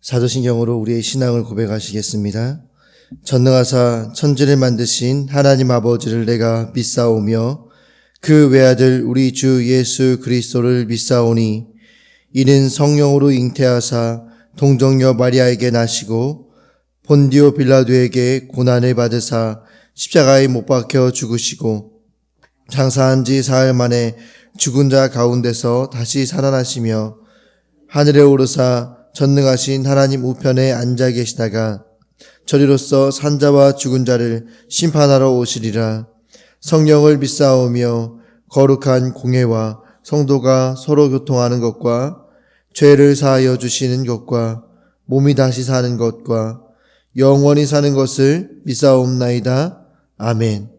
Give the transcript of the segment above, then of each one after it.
사도신경으로 우리의 신앙을 고백하시겠습니다. 전능하사 천지를 만드신 하나님 아버지를 내가 믿사오며 그 외아들 우리 주 예수 그리스도를 믿사오니 이는 성령으로 잉태하사 동정녀 마리아에게 나시고 본디오 빌라도에게 고난을 받으사 십자가에 못 박혀 죽으시고 장사한 지 사흘 만에 죽은 자 가운데서 다시 살아나시며 하늘에 오르사 전능하신 하나님 우편에 앉아 계시다가 저리로서 산자와 죽은 자를 심판하러 오시리라. 성령을 믿사오며 거룩한 공회와 성도가 서로 교통하는 것과 죄를 사하여 주시는 것과 몸이 다시 사는 것과 영원히 사는 것을 믿사옵나이다. 아멘.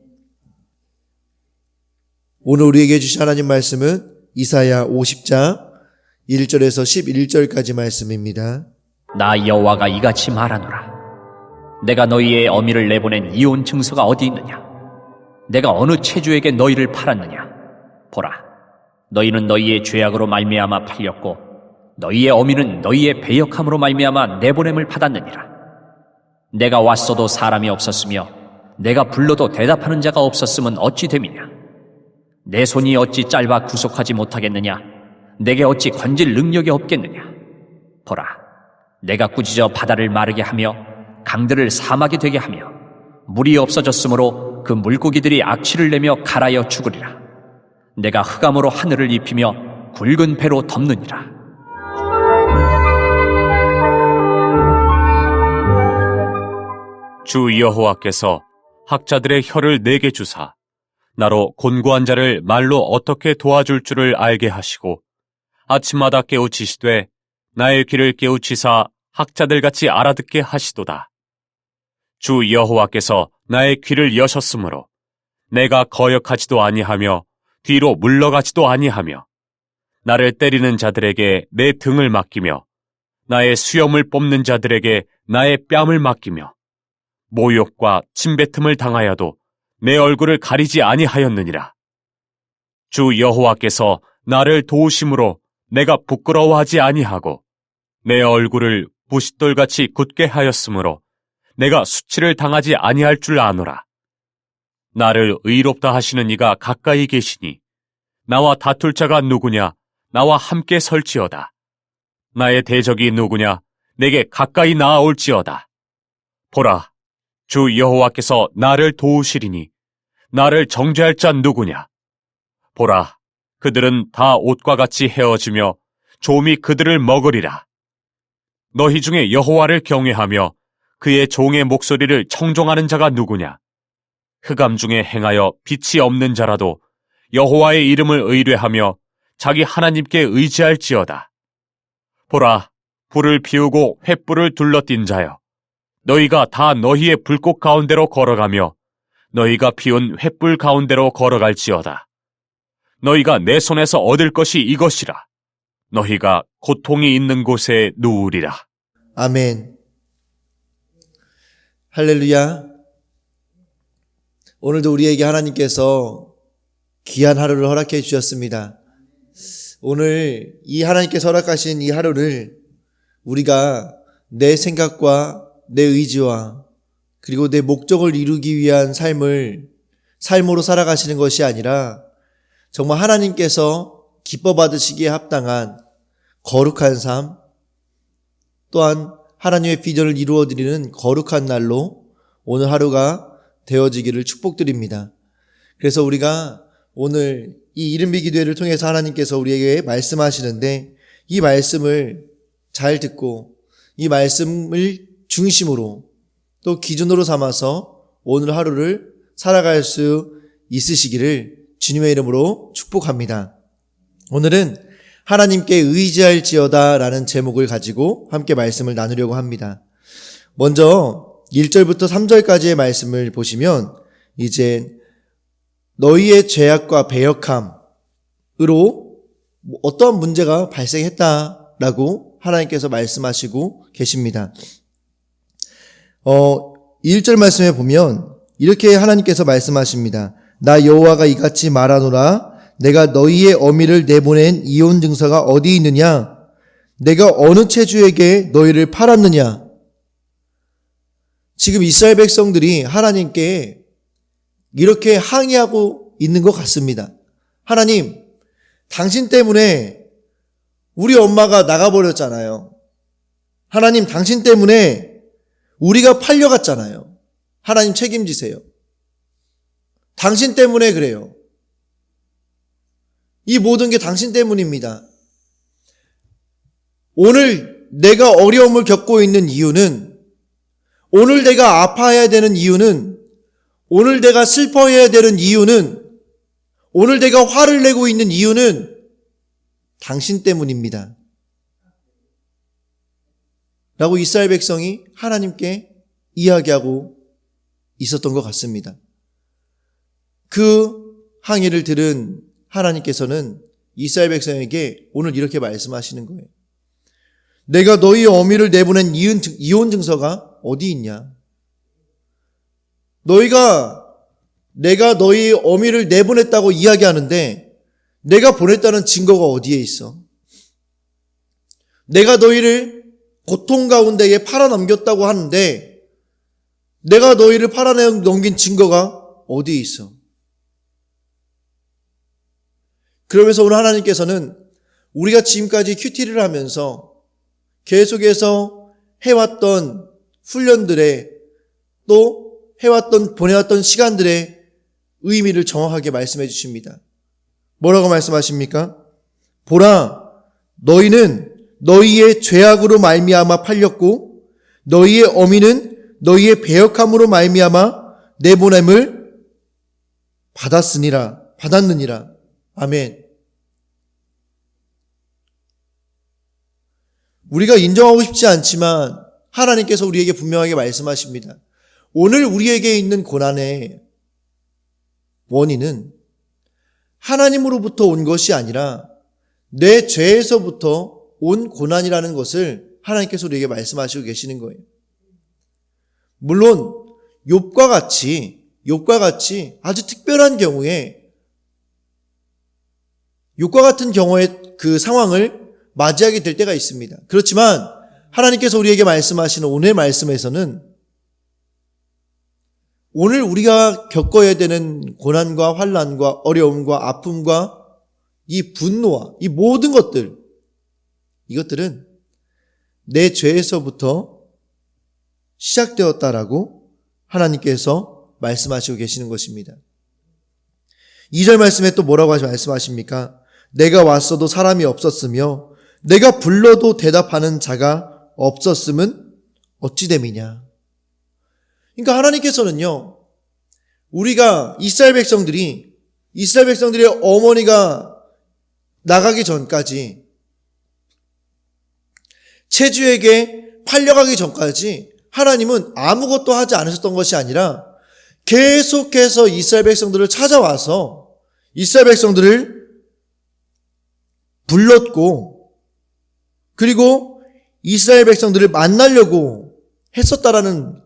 오늘 우리에게 주신 하나님 말씀은 이사야 50장 1절에서 11절까지 말씀입니다. 나 여호와가 이같이 말하노라. 내가 너희의 어미를 내보낸 이혼 증서가 어디 있느냐? 내가 어느 체주에게 너희를 팔았느냐? 보라, 너희는 너희의 죄악으로 말미암아 팔렸고 너희의 어미는 너희의 배역함으로 말미암아 내보냄을 받았느니라. 내가 왔어도 사람이 없었으며 내가 불러도 대답하는 자가 없었으면 어찌 됨이냐? 내 손이 어찌 짧아 구속하지 못하겠느냐? 내게 어찌 건질 능력이 없겠느냐? 보라, 내가 꾸짖어 바다를 마르게 하며 강들을 사막이 되게 하며 물이 없어졌으므로 그 물고기들이 악취를 내며 갈아여 죽으리라. 내가 흑암으로 하늘을 입히며 굵은 배로 덮느니라. 주 여호와께서 학자들의 혀를 내게 주사 나로 곤고한 자를 말로 어떻게 도와줄 줄을 알게 하시고 아침마다 깨우치시되 나의 귀를 깨우치사 학자들같이 알아듣게 하시도다. 주 여호와께서 나의 귀를 여셨으므로 내가 거역하지도 아니하며 뒤로 물러가지도 아니하며 나를 때리는 자들에게 내 등을 맡기며 나의 수염을 뽑는 자들에게 나의 뺨을 맡기며 모욕과 침뱉음을 당하여도 내 얼굴을 가리지 아니하였느니라. 주 여호와께서 나를 도우심으로 내가 부끄러워하지 아니하고 내 얼굴을 부싯돌같이 굳게 하였으므로 내가 수치를 당하지 아니할 줄 아노라. 나를 의롭다 하시는 이가 가까이 계시니 나와 다툴 자가 누구냐? 나와 함께 설지어다. 나의 대적이 누구냐? 내게 가까이 나아올지어다. 보라, 주 여호와께서 나를 도우시리니 나를 정죄할 자 누구냐? 보라, 그들은 다 옷과 같이 헤어지며 좀이 그들을 먹으리라. 너희 중에 여호와를 경외하며 그의 종의 목소리를 청종하는 자가 누구냐? 흑암 중에 행하여 빛이 없는 자라도 여호와의 이름을 의뢰하며 자기 하나님께 의지할지어다. 보라, 불을 피우고 횃불을 둘러띈 자여, 너희가 다 너희의 불꽃 가운데로 걸어가며 너희가 피운 횃불 가운데로 걸어갈지어다. 너희가 내 손에서 얻을 것이 이것이라. 너희가 고통이 있는 곳에 누우리라. 아멘. 할렐루야. 오늘도 우리에게 하나님께서 귀한 하루를 허락해 주셨습니다. 오늘 이 하나님께서 허락하신 이 하루를 우리가 내 생각과 내 의지와 그리고 내 목적을 이루기 위한 삶으로 살아가시는 것이 아니라 정말 하나님께서 기뻐 받으시기에 합당한 거룩한 삶, 또한 하나님의 비전을 이루어드리는 거룩한 날로 오늘 하루가 되어지기를 축복드립니다. 그래서 우리가 오늘 이 이른비 기도회를 통해서 하나님께서 우리에게 말씀하시는데 이 말씀을 잘 듣고 이 말씀을 중심으로 또 기준으로 삼아서 오늘 하루를 살아갈 수 있으시기를 주님의 이름으로 축복합니다. 오늘은 하나님께 의지할지어다 라는 제목을 가지고 함께 말씀을 나누려고 합니다. 먼저 1절부터 3절까지의 말씀을 보시면 이제 너희의 죄악과 배역함으로 어떠한 문제가 발생했다라고 하나님께서 말씀하시고 계십니다. 1절 말씀에 보면 이렇게 하나님께서 말씀하십니다. 나 여호와가 이같이 말하노라. 내가 너희의 어미를 내보낸 이혼 증서가 어디 있느냐? 내가 어느 체주에게 너희를 팔았느냐? 지금 이스라엘 백성들이 하나님께 이렇게 항의하고 있는 것 같습니다. 하나님, 당신 때문에 우리 엄마가 나가버렸잖아요. 하나님, 당신 때문에 우리가 팔려갔잖아요. 하나님 책임지세요. 당신 때문에 그래요. 이 모든 게 당신 때문입니다. 오늘 내가 어려움을 겪고 있는 이유는, 오늘 내가 아파해야 되는 이유는, 오늘 내가 슬퍼해야 되는 이유는, 오늘 내가 화를 내고 있는 이유는 당신 때문입니다. 라고 이스라엘 백성이 하나님께 이야기하고 있었던 것 같습니다. 그 항의를 들은 하나님께서는 이스라엘 백성에게 오늘 이렇게 말씀하시는 거예요. 내가 너희 어미를 내보낸 이혼 증서가 어디 있냐? 내가 너희 어미를 내보냈다고 이야기하는데 내가 보냈다는 증거가 어디에 있어? 내가 너희를 고통 가운데에 팔아넘겼다고 하는데 내가 너희를 팔아넘긴 증거가 어디에 있어? 그러면서 오늘 하나님께서는 우리가 지금까지 큐티를 하면서 계속해서 해왔던 훈련들의 또 보내왔던 시간들의 의미를 정확하게 말씀해 주십니다. 뭐라고 말씀하십니까? 보라, 너희는 너희의 죄악으로 말미암아 팔렸고 너희의 어미는 너희의 배역함으로 말미암아 내보냄을 받았느니라. 아멘. 우리가 인정하고 싶지 않지만 하나님께서 우리에게 분명하게 말씀하십니다. 오늘 우리에게 있는 고난의 원인은 하나님으로부터 온 것이 아니라 내 죄에서부터 온 고난이라는 것을 하나님께서 우리에게 말씀하시고 계시는 거예요. 물론 욥과 같이 아주 특별한 경우에 욥과 같은 경우의 그 상황을 맞이하게 될 때가 있습니다. 그렇지만 하나님께서 우리에게 말씀하시는 오늘 말씀에서는 오늘 우리가 겪어야 되는 고난과 환난과 어려움과 아픔과 이 분노와 이 모든 이것들은 내 죄에서부터 시작되었다라고 하나님께서 말씀하시고 계시는 것입니다. 2절 말씀에 또 뭐라고 말씀하십니까? 내가 왔어도 사람이 없었으며 내가 불러도 대답하는 자가 없었음은 어찌 됨이냐. 그러니까 하나님께서는요, 우리가 이스라엘 백성들의 어머니가 나가기 전까지, 체주에게 팔려가기 전까지 하나님은 아무것도 하지 않으셨던 것이 아니라 계속해서 이스라엘 백성들을 찾아와서 이스라엘 백성들을 불렀고, 그리고 이스라엘 백성들을 만나려고 했었다라는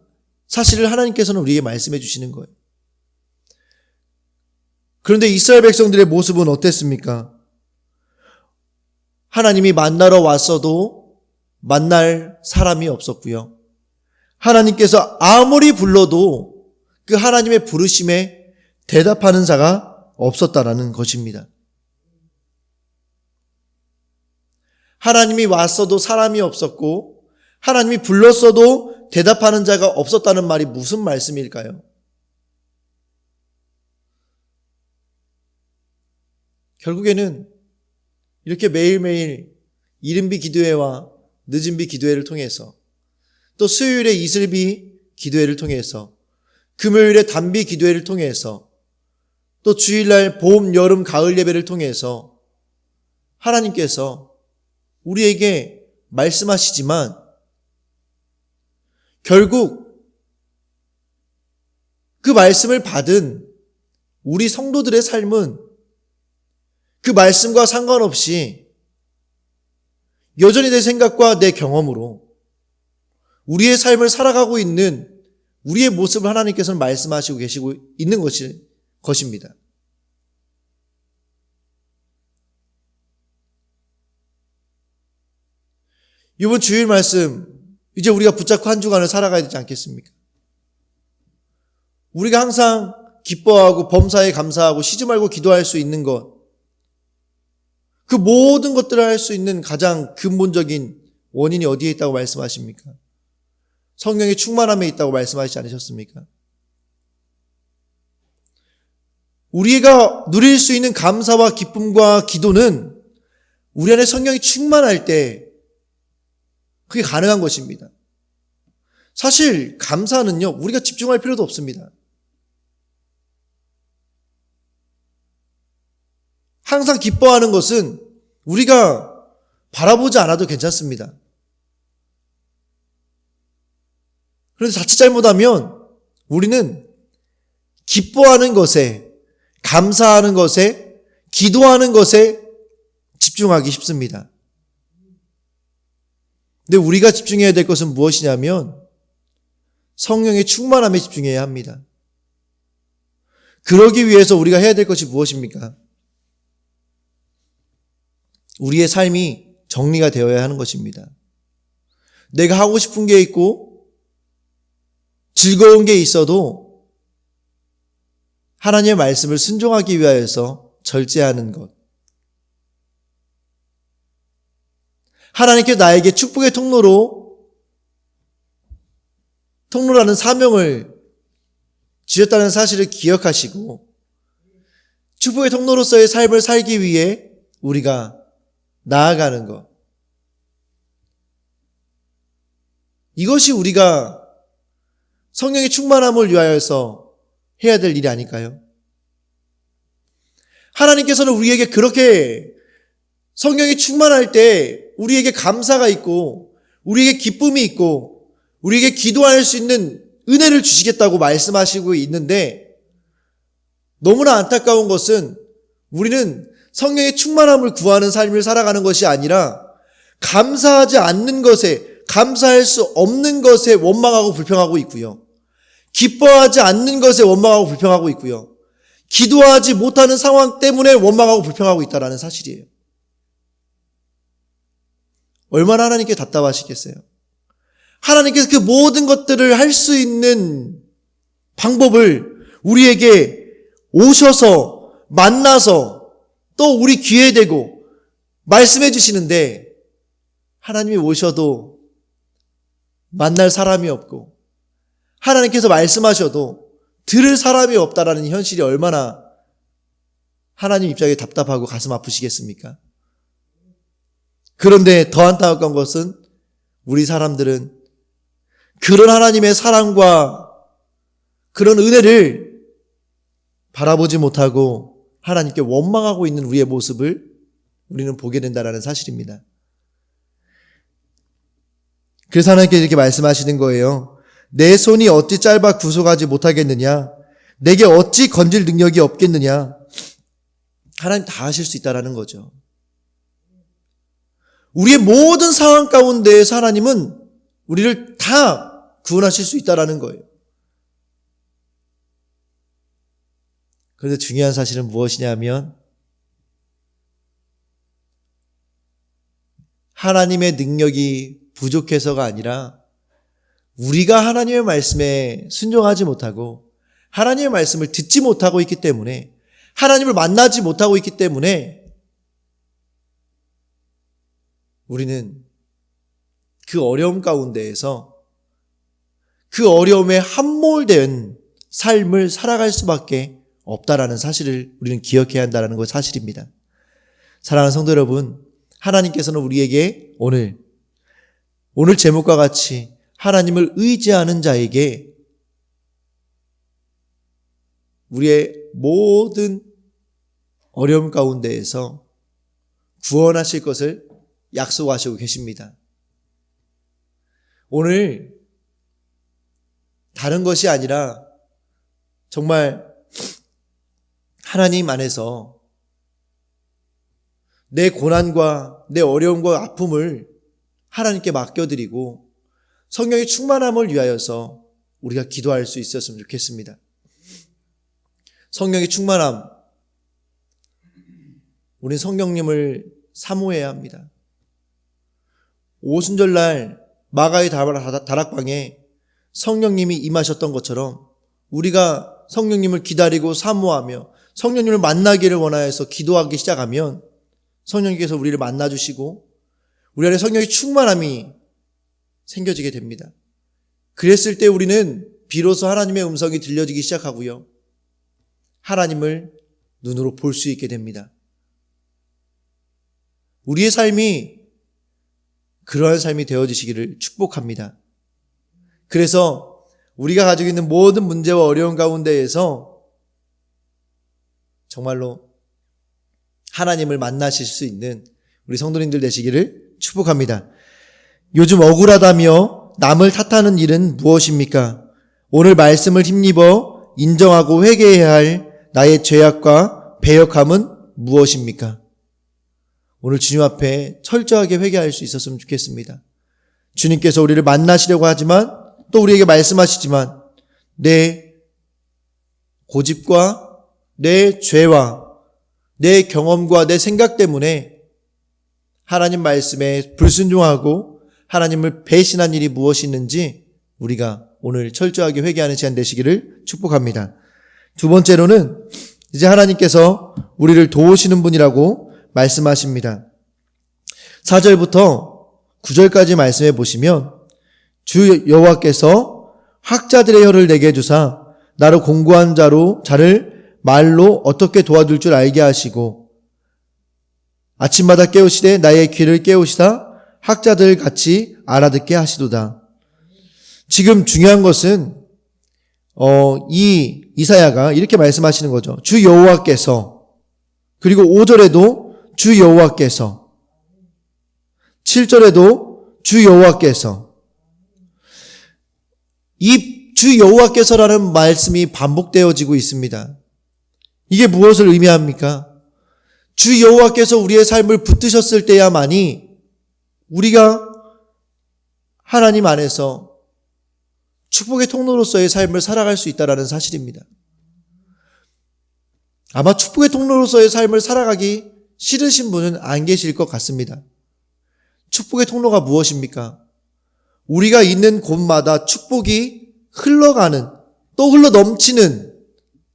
사실을 하나님께서는 우리에게 말씀해 주시는 거예요. 그런데 이스라엘 백성들의 모습은 어땠습니까? 하나님이 만나러 왔어도 만날 사람이 없었고요. 하나님께서 아무리 불러도 그 하나님의 부르심에 대답하는 자가 없었다라는 것입니다. 하나님이 왔어도 사람이 없었고 하나님이 불렀어도 대답하는 자가 없었다는 말이 무슨 말씀일까요? 결국에는 이렇게 매일매일 이른비 기도회와 늦은비 기도회를 통해서 또 수요일에 이슬비 기도회를 통해서 금요일에 단비 기도회를 통해서 또 주일날 봄, 여름, 가을 예배를 통해서 하나님께서 우리에게 말씀하시지만 결국 그 말씀을 받은 우리 성도들의 삶은 그 말씀과 상관없이 여전히 내 생각과 내 경험으로 우리의 삶을 살아가고 있는 우리의 모습을 하나님께서는 말씀하시고 계시고 있는 것입니다. 이번 주일 말씀, 이제 우리가 붙잡고 한 주간을 살아가야 되지 않겠습니까? 우리가 항상 기뻐하고 범사에 감사하고 쉬지 말고 기도할 수 있는 것, 그 모든 것들을 할 수 있는 가장 근본적인 원인이 어디에 있다고 말씀하십니까? 성령의 충만함에 있다고 말씀하시지 않으셨습니까? 우리가 누릴 수 있는 감사와 기쁨과 기도는 우리 안에 성령이 충만할 때 그게 가능한 것입니다. 사실 감사는요, 우리가 집중할 필요도 없습니다. 항상 기뻐하는 것은 우리가 바라보지 않아도 괜찮습니다. 그런데 자칫 잘못하면 우리는 기뻐하는 것에, 감사하는 것에, 기도하는 것에 집중하기 쉽습니다. 근데 우리가 집중해야 될 것은 무엇이냐면 성령의 충만함에 집중해야 합니다. 그러기 위해서 우리가 해야 될 것이 무엇입니까? 우리의 삶이 정리가 되어야 하는 것입니다. 내가 하고 싶은 게 있고 즐거운 게 있어도 하나님의 말씀을 순종하기 위하여서 절제하는 것. 하나님께서 나에게 축복의 통로라는 사명을 주셨다는 사실을 기억하시고 축복의 통로로서의 삶을 살기 위해 우리가 나아가는 것. 이것이 우리가 성령의 충만함을 위하여서 해야 될 일이 아닐까요? 하나님께서는 우리에게 그렇게 성령이 충만할 때 우리에게 감사가 있고 우리에게 기쁨이 있고 우리에게 기도할 수 있는 은혜를 주시겠다고 말씀하시고 있는데 너무나 안타까운 것은 우리는 성령의 충만함을 구하는 삶을 살아가는 것이 아니라 감사하지 않는 것에, 감사할 수 없는 것에 원망하고 불평하고 있고요. 기뻐하지 않는 것에 원망하고 불평하고 있고요. 기도하지 못하는 상황 때문에 원망하고 불평하고 있다는 사실이에요. 얼마나 하나님께 답답하시겠어요? 하나님께서 그 모든 것들을 할 수 있는 방법을 우리에게 오셔서 만나서 또 우리 귀에 대고 말씀해 주시는데 하나님이 오셔도 만날 사람이 없고 하나님께서 말씀하셔도 들을 사람이 없다라는 현실이 얼마나 하나님 입장에 답답하고 가슴 아프시겠습니까? 그런데 더 안타까운 것은 우리 사람들은 그런 하나님의 사랑과 그런 은혜를 바라보지 못하고 하나님께 원망하고 있는 우리의 모습을 우리는 보게 된다는 사실입니다. 그래서 하나님께 이렇게 말씀하시는 거예요. 내 손이 어찌 짧아 구속하지 못하겠느냐? 내게 어찌 건질 능력이 없겠느냐? 하나님 다 하실 수 있다라는 거죠. 우리의 모든 상황 가운데에서 하나님은 우리를 다 구원하실 수 있다라는 거예요. 그런데 중요한 사실은 무엇이냐면 하나님의 능력이 부족해서가 아니라 우리가 하나님의 말씀에 순종하지 못하고 하나님의 말씀을 듣지 못하고 있기 때문에 하나님을 만나지 못하고 있기 때문에 우리는 그 어려움 가운데에서 그 어려움에 함몰된 삶을 살아갈 수밖에 없다라는 사실을 우리는 기억해야 한다는 것 사실입니다. 사랑하는 성도 여러분, 하나님께서는 우리에게 오늘 제목과 같이 하나님을 의지하는 자에게 우리의 모든 어려움 가운데에서 구원하실 것을 약속하시고 계십니다. 오늘 다른 것이 아니라 정말 하나님 안에서 내 고난과 내 어려움과 아픔을 하나님께 맡겨드리고 성령의 충만함을 위하여서 우리가 기도할 수 있었으면 좋겠습니다. 성령의 충만함, 우린 성령님을 사모해야 합니다. 오순절날 마가의 다락방에 성령님이 임하셨던 것처럼 우리가 성령님을 기다리고 사모하며 성령님을 만나기를 원하여서 기도하기 시작하면 성령님께서 우리를 만나주시고 우리 안에 성령의 충만함이 생겨지게 됩니다. 그랬을 때 우리는 비로소 하나님의 음성이 들려지기 시작하고요. 하나님을 눈으로 볼 수 있게 됩니다. 우리의 삶이 그러한 삶이 되어지시기를 축복합니다. 그래서 우리가 가지고 있는 모든 문제와 어려운 가운데에서 정말로 하나님을 만나실 수 있는 우리 성도님들 되시기를 축복합니다. 요즘 억울하다며 남을 탓하는 일은 무엇입니까? 오늘 말씀을 힘입어 인정하고 회개해야 할 나의 죄악과 배역함은 무엇입니까? 오늘 주님 앞에 철저하게 회개할 수 있었으면 좋겠습니다. 주님께서 우리를 만나시려고 하지만 또 우리에게 말씀하시지만 내 고집과 내 죄와 내 경험과 내 생각 때문에 하나님 말씀에 불순종하고 하나님을 배신한 일이 무엇이 있는지 우리가 오늘 철저하게 회개하는 시간 되시기를 축복합니다. 두 번째로는 이제 하나님께서 우리를 도우시는 분이라고 말씀하십니다. 4절부터 9절까지 말씀해 보시면 주 여호와께서 학자들의 혀를 내게 주사 나로 공고한 자를 말로 어떻게 도와줄 줄 알게 하시고 아침마다 깨우시되 나의 귀를 깨우시사 학자들 같이 알아듣게 하시도다. 지금 중요한 것은 이 이사야가 이렇게 말씀하시는 거죠. 주 여호와께서, 그리고 5절에도 주 여호와께서, 7절에도 주 여호와께서, 이 주 여호와께서라는 말씀이 반복되어지고 있습니다. 이게 무엇을 의미합니까? 주 여호와께서 우리의 삶을 붙드셨을 때야만이 우리가 하나님 안에서 축복의 통로로서의 삶을 살아갈 수 있다는 사실입니다. 아마 축복의 통로로서의 삶을 살아가기 싫으신 분은 안 계실 것 같습니다. 축복의 통로가 무엇입니까? 우리가 있는 곳마다 축복이 흘러가는, 또 흘러 넘치는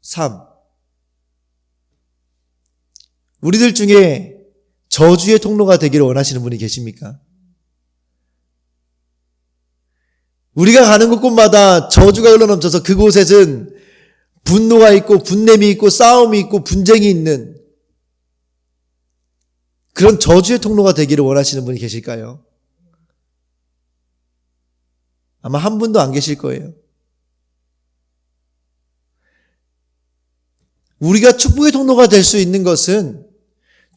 삶. 우리들 중에 저주의 통로가 되기를 원하시는 분이 계십니까? 우리가 가는 곳곳마다 저주가 흘러넘쳐서 그곳에는 분노가 있고 분냄이 있고 싸움이 있고 분쟁이 있는 그런 저주의 통로가 되기를 원하시는 분이 계실까요? 아마 한 분도 안 계실 거예요. 우리가 축복의 통로가 될 수 있는 것은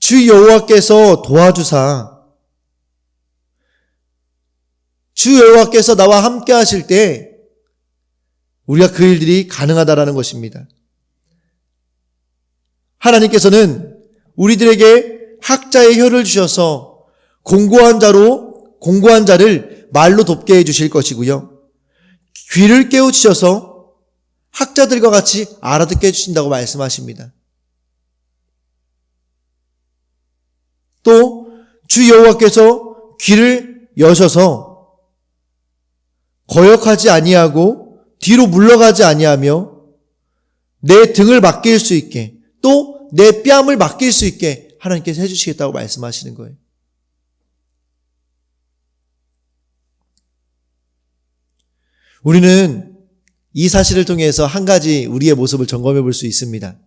주 여호와께서 도와주사, 주 여호와께서 나와 함께 하실 때 우리가 그 일들이 가능하다라는 것입니다. 하나님께서는 우리들에게 학자의 혀를 주셔서 공고한 자를 말로 돕게 해주실 것이고요. 귀를 깨우치셔서 학자들과 같이 알아듣게 해주신다고 말씀하십니다. 또 주 여호와께서 귀를 여셔서 거역하지 아니하고 뒤로 물러가지 아니하며 내 등을 맡길 수 있게, 또 내 뺨을 맡길 수 있게 하나님께서 해주시겠다고 말씀하시는 거예요. 우리는 이 사실을 통해서 한 가지 우리의 모습을 점검해 볼 수 있습니다.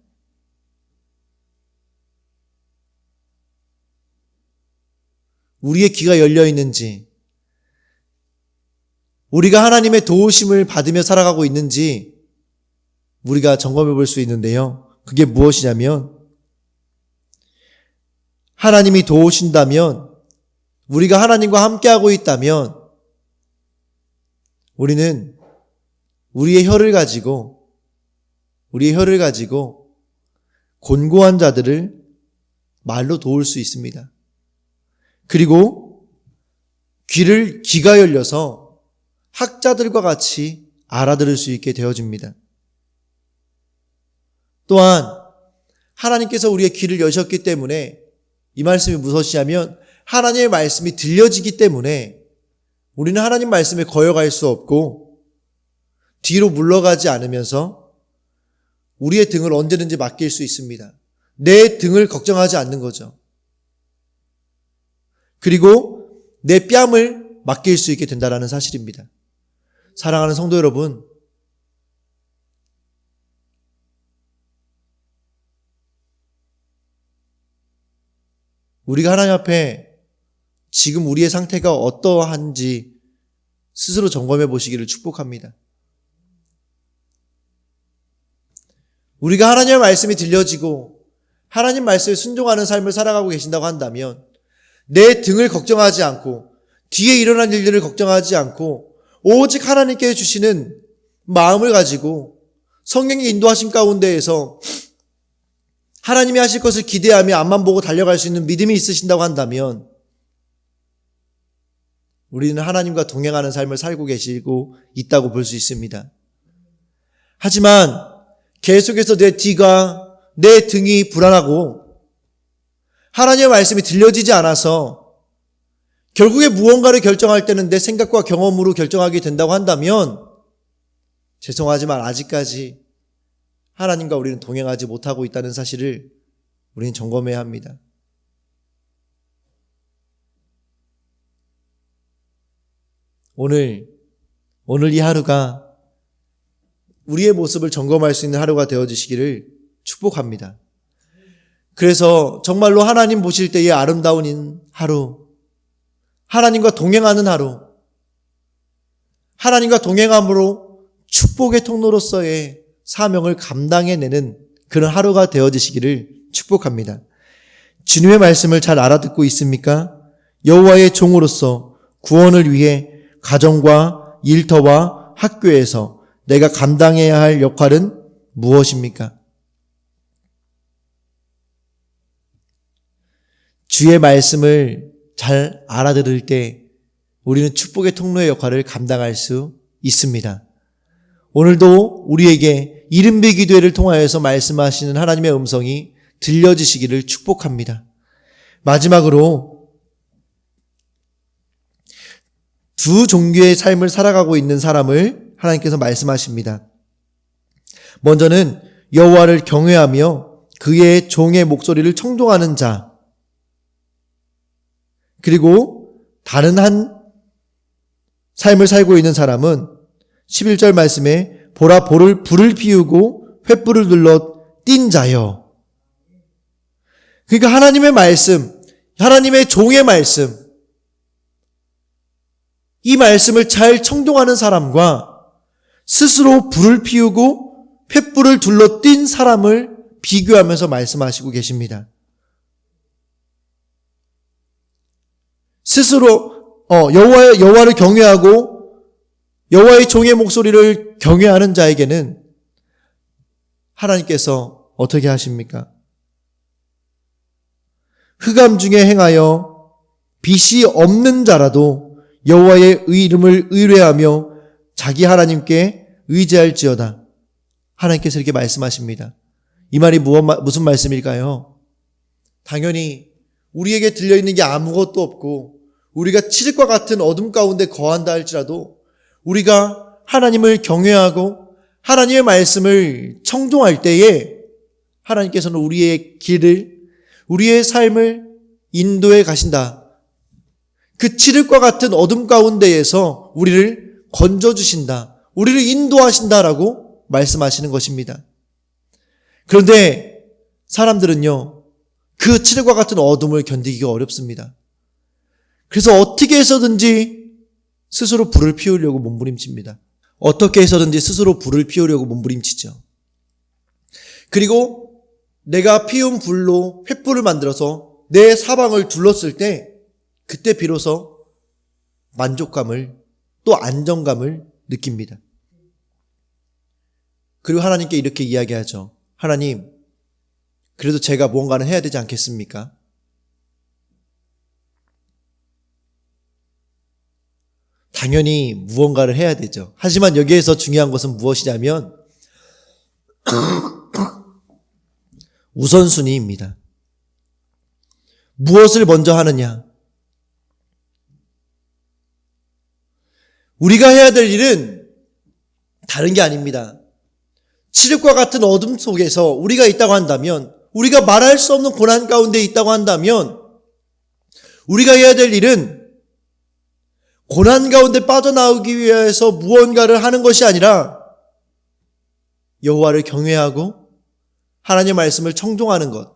우리의 귀가 열려 있는지, 우리가 하나님의 도우심을 받으며 살아가고 있는지 우리가 점검해 볼 수 있는데요. 그게 무엇이냐면, 하나님이 도우신다면, 우리가 하나님과 함께하고 있다면 우리는 우리의 혀를 가지고 곤고한 자들을 말로 도울 수 있습니다. 그리고 귀가 열려서 학자들과 같이 알아들을 수 있게 되어집니다. 또한 하나님께서 우리의 귀를 여셨기 때문에 이 말씀이 무엇이냐면 하나님의 말씀이 들려지기 때문에 우리는 하나님 말씀에 거역할 수 없고 뒤로 물러가지 않으면서 우리의 등을 언제든지 맡길 수 있습니다. 내 등을 걱정하지 않는 거죠. 그리고 내 뺨을 맡길 수 있게 된다는 사실입니다. 사랑하는 성도 여러분, 우리가 하나님 앞에 지금 우리의 상태가 어떠한지 스스로 점검해 보시기를 축복합니다. 우리가 하나님의 말씀이 들려지고 하나님 말씀에 순종하는 삶을 살아가고 계신다고 한다면 내 등을 걱정하지 않고 뒤에 일어난 일들을 걱정하지 않고 오직 하나님께 주시는 마음을 가지고 성령의 인도하심 가운데에서 하나님이 하실 것을 기대하며 앞만 보고 달려갈 수 있는 믿음이 있으신다고 한다면 우리는 하나님과 동행하는 삶을 살고 계시고 있다고 볼 수 있습니다. 하지만 계속해서 내 등이 불안하고 하나님의 말씀이 들려지지 않아서 결국에 무언가를 결정할 때는 내 생각과 경험으로 결정하게 된다고 한다면 죄송하지만 아직까지 하나님과 우리는 동행하지 못하고 있다는 사실을 우리는 점검해야 합니다. 오늘 이 하루가 우리의 모습을 점검할 수 있는 하루가 되어주시기를 축복합니다. 그래서 정말로 하나님 보실 때의 아름다운 하루, 하나님과 동행하는 하루, 하나님과 동행함으로 축복의 통로로서의 사명을 감당해내는 그런 하루가 되어지시기를 축복합니다. 주님의 말씀을 잘 알아듣고 있습니까? 여호와의 종으로서 구원을 위해 가정과 일터와 학교에서 내가 감당해야 할 역할은 무엇입니까? 주의 말씀을 잘 알아들을 때 우리는 축복의 통로의 역할을 감당할 수 있습니다. 오늘도 우리에게 이른비 기도회를 통하여서 말씀하시는 하나님의 음성이 들려지시기를 축복합니다. 마지막으로 두 종류의 삶을 살아가고 있는 사람을 하나님께서 말씀하십니다. 먼저는 여호와를 경외하며 그의 종의 목소리를 청종하는 자, 그리고 다른 한 삶을 살고 있는 사람은 11절 말씀에 보라 불을 피우고 횃불을 눌러 띈 자여. 그러니까 하나님의 말씀, 하나님의 종의 말씀, 이 말씀을 잘 청종하는 사람과 스스로 불을 피우고 횃불을 둘러 띈 사람을 비교하면서 말씀하시고 계십니다. 스스로 여호와를 경외하고 여호와의 종의 목소리를 경외하는 자에게는 하나님께서 어떻게 하십니까? 흑암 중에 행하여 빛이 없는 자라도 여호와의 이름을 의뢰하며 자기 하나님께 의지할지어다. 하나님께서 이렇게 말씀하십니다. 이 말이 무슨 말씀일까요? 당연히 우리에게 들려있는 게 아무것도 없고 우리가 칠흑과 같은 어둠 가운데 거한다 할지라도 우리가 하나님을 경외하고 하나님의 말씀을 청종할 때에 하나님께서는 우리의 길을, 우리의 삶을 인도해 가신다. 그 칠흑과 같은 어둠 가운데에서 우리를 건져주신다. 우리를 인도하신다라고 말씀하시는 것입니다. 그런데 사람들은요, 그 칠흑과 같은 어둠을 견디기가 어렵습니다. 그래서 어떻게 해서든지 스스로 불을 피우려고 몸부림칩니다. 어떻게 해서든지 스스로 불을 피우려고 몸부림치죠. 그리고 내가 피운 불로 횃불을 만들어서 내 사방을 둘렀을 때 그때 비로소 만족감을 또 안정감을 느낍니다. 그리고 하나님께 이렇게 이야기하죠. 하나님, 그래도 제가 무언가는 해야 되지 않겠습니까? 당연히 무언가를 해야 되죠. 하지만 여기에서 중요한 것은 무엇이냐면 우선순위입니다. 무엇을 먼저 하느냐? 우리가 해야 될 일은 다른 게 아닙니다. 칠흑과 같은 어둠 속에서 우리가 있다고 한다면, 우리가 말할 수 없는 고난 가운데 있다고 한다면, 우리가 해야 될 일은 고난 가운데 빠져나오기 위해서 무언가를 하는 것이 아니라 여호와를 경외하고 하나님의 말씀을 청종하는 것.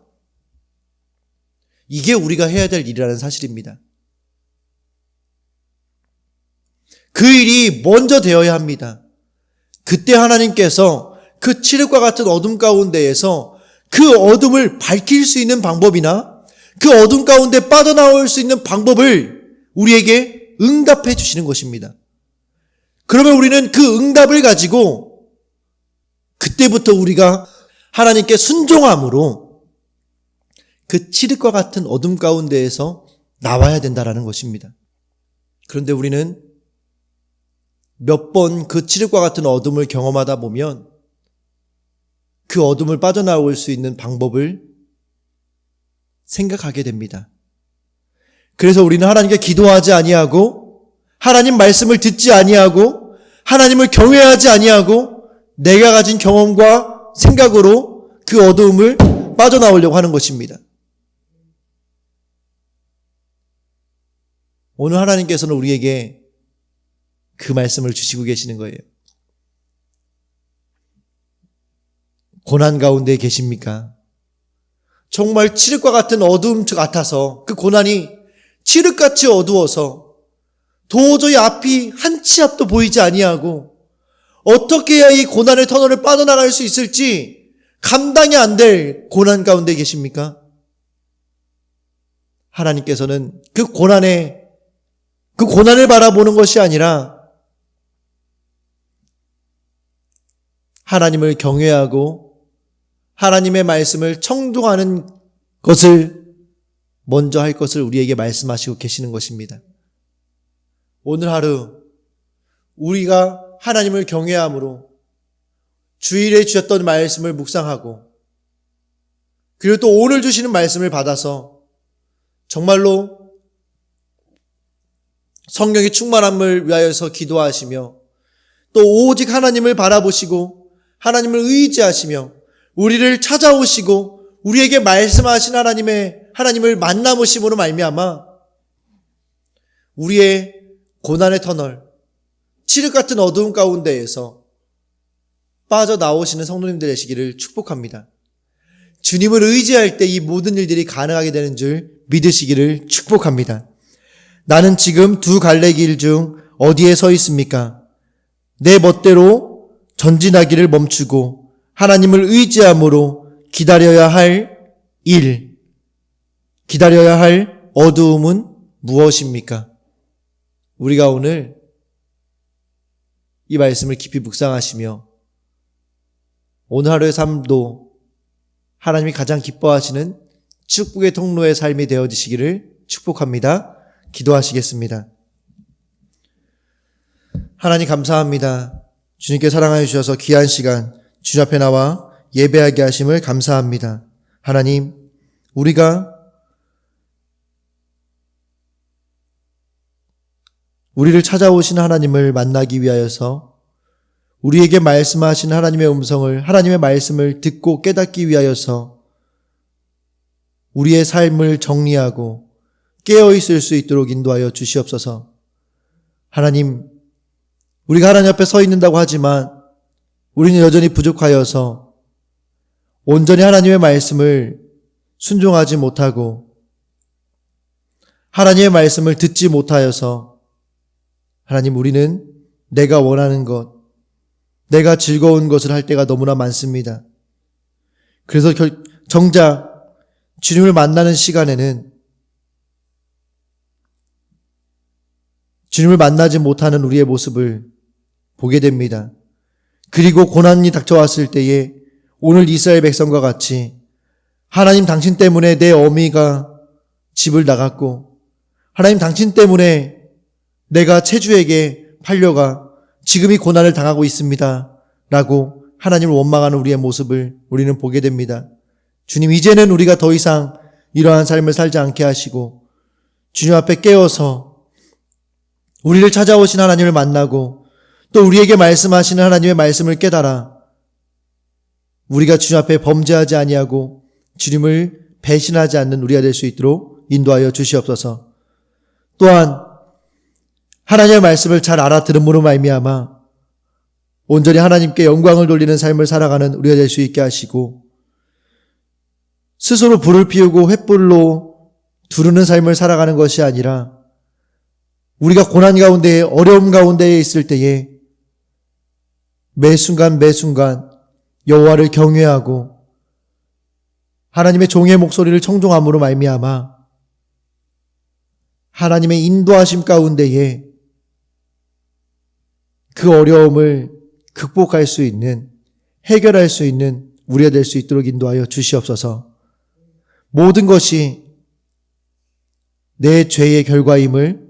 이게 우리가 해야 될 일이라는 사실입니다. 그 일이 먼저 되어야 합니다. 그때 하나님께서 그 칠흑과 같은 어둠 가운데에서 그 어둠을 밝힐 수 있는 방법이나 그 어둠 가운데 빠져나올 수 있는 방법을 우리에게 응답해 주시는 것입니다. 그러면 우리는 그 응답을 가지고 그때부터 우리가 하나님께 순종함으로 그 칠흑과 같은 어둠 가운데에서 나와야 된다라는 것입니다. 그런데 우리는 몇 번 그 칠흑과 같은 어둠을 경험하다 보면 그 어둠을 빠져나올 수 있는 방법을 생각하게 됩니다. 그래서 우리는 하나님께 기도하지 아니하고 하나님 말씀을 듣지 아니하고 하나님을 경외하지 아니하고 내가 가진 경험과 생각으로 그 어두움을 빠져나오려고 하는 것입니다. 오늘 하나님께서는 우리에게 그 말씀을 주시고 계시는 거예요. 고난 가운데 계십니까? 정말 칠흑과 같은 어두움 같아서 그 고난이 칠흑같이 어두워서 도저히 앞이 한 치 앞도 보이지 아니하고 어떻게 해야 이 고난의 터널을 빠져나갈 수 있을지 감당이 안 될 고난 가운데 계십니까? 하나님께서는 그 고난을 바라보는 것이 아니라 하나님을 경외하고 하나님의 말씀을 청종하는 것을 먼저 할 것을 우리에게 말씀하시고 계시는 것입니다. 오늘 하루 우리가 하나님을 경외함으로 주일에 주셨던 말씀을 묵상하고 그리고 또 오늘 주시는 말씀을 받아서 정말로 성령의 충만함을 위하여서 기도하시며 또 오직 하나님을 바라보시고 하나님을 의지하시며 우리를 찾아오시고 우리에게 말씀하신 하나님을 만나보심으로 말미암아 우리의 고난의 터널, 칠흑 같은 어두움 가운데에서 빠져나오시는 성도님들 되시기를 축복합니다. 주님을 의지할 때 이 모든 일들이 가능하게 되는 줄 믿으시기를 축복합니다. 나는 지금 두 갈래 길 중 어디에 서 있습니까? 내 멋대로 전진하기를 멈추고 하나님을 의지함으로 기다려야 할 일, 기다려야 할 어두움은 무엇입니까? 우리가 오늘 이 말씀을 깊이 묵상하시며 오늘 하루의 삶도 하나님이 가장 기뻐하시는 축복의 통로의 삶이 되어지시기를 축복합니다. 기도하시겠습니다. 하나님 감사합니다. 주님께 사랑하여 주셔서 귀한 시간 주님 앞에 나와 예배하게 하심을 감사합니다. 하나님, 우리를 찾아오신 하나님을 만나기 위하여서 우리에게 말씀하신 하나님의 음성을, 하나님의 말씀을 듣고 깨닫기 위하여서 우리의 삶을 정리하고 깨어있을 수 있도록 인도하여 주시옵소서. 하나님, 우리가 하나님 앞에 서 있는다고 하지만 우리는 여전히 부족하여서 온전히 하나님의 말씀을 순종하지 못하고 하나님의 말씀을 듣지 못하여서 하나님 우리는 내가 원하는 것, 내가 즐거운 것을 할 때가 너무나 많습니다. 그래서 정작 주님을 만나는 시간에는 주님을 만나지 못하는 우리의 모습을 보게 됩니다. 그리고 고난이 닥쳐왔을 때에 오늘 이스라엘 백성과 같이 하나님 당신 때문에 내 어미가 집을 나갔고 하나님 당신 때문에 내가 체주에게 팔려가 지금 이 고난을 당하고 있습니다 라고 하나님을 원망하는 우리의 모습을 우리는 보게 됩니다. 주님, 이제는 우리가 더 이상 이러한 삶을 살지 않게 하시고 주님 앞에 깨어서 우리를 찾아오신 하나님을 만나고 또 우리에게 말씀하시는 하나님의 말씀을 깨달아 우리가 주님 앞에 범죄하지 아니하고 주님을 배신하지 않는 우리가 될 수 있도록 인도하여 주시옵소서. 또한 하나님의 말씀을 잘 알아들음으로 말미암아 온전히 하나님께 영광을 돌리는 삶을 살아가는 우리가 될 수 있게 하시고 스스로 불을 피우고 횃불로 두르는 삶을 살아가는 것이 아니라 우리가 고난 가운데 어려움 가운데에 있을 때에 매 순간 여호와를 경외하고 하나님의 종의 목소리를 청종함으로 말미암아 하나님의 인도하심 가운데에 그 어려움을 극복할 수 있는, 해결할 수 있는 우리가 될 수 있도록 인도하여 주시옵소서. 모든 것이 내 죄의 결과임을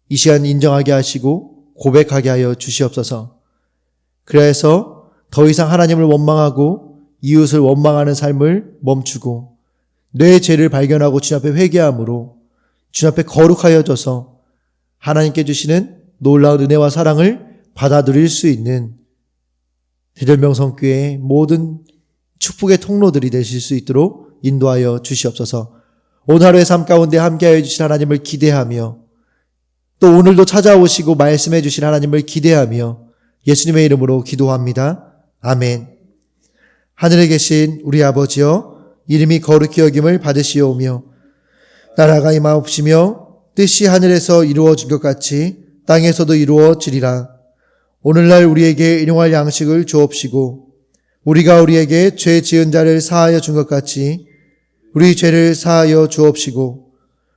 이 시간 인정하게 하시고 고백하게 하여 주시옵소서. 그래서 더 이상 하나님을 원망하고 이웃을 원망하는 삶을 멈추고 내 죄를 발견하고 주님 앞에 회개함으로 주님 앞에 거룩하여져서 하나님께 주시는 놀라운 은혜와 사랑을 받아들일 수 있는 대절명성교회의 모든 축복의 통로들이 되실 수 있도록 인도하여 주시옵소서. 오늘 하루의 삶 가운데 함께하여 주신 하나님을 기대하며 또 오늘도 찾아오시고 말씀해 주신 하나님을 기대하며 예수님의 이름으로 기도합니다. 아멘. 하늘에 계신 우리 아버지여, 이름이 거룩히 여김을 받으시오며 나라가 임하옵시며 뜻이 하늘에서 이루어진 것 같이 땅에서도 이루어지리라. 오늘날 우리에게 일용할 양식을 주옵시고 우리가 우리에게 죄 지은 자를 사하여 준 것 같이 우리 죄를 사하여 주옵시고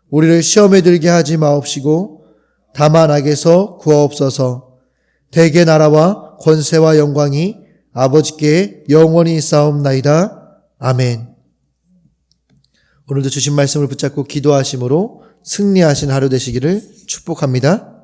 우리를 시험에 들게 하지 마옵시고 다만 악에서 구하옵소서. 대개 나라와 권세와 영광이 아버지께 영원히 있사옵나이다. 아멘. 오늘도 주신 말씀을 붙잡고 기도하심으로 승리하신 하루 되시기를 축복합니다.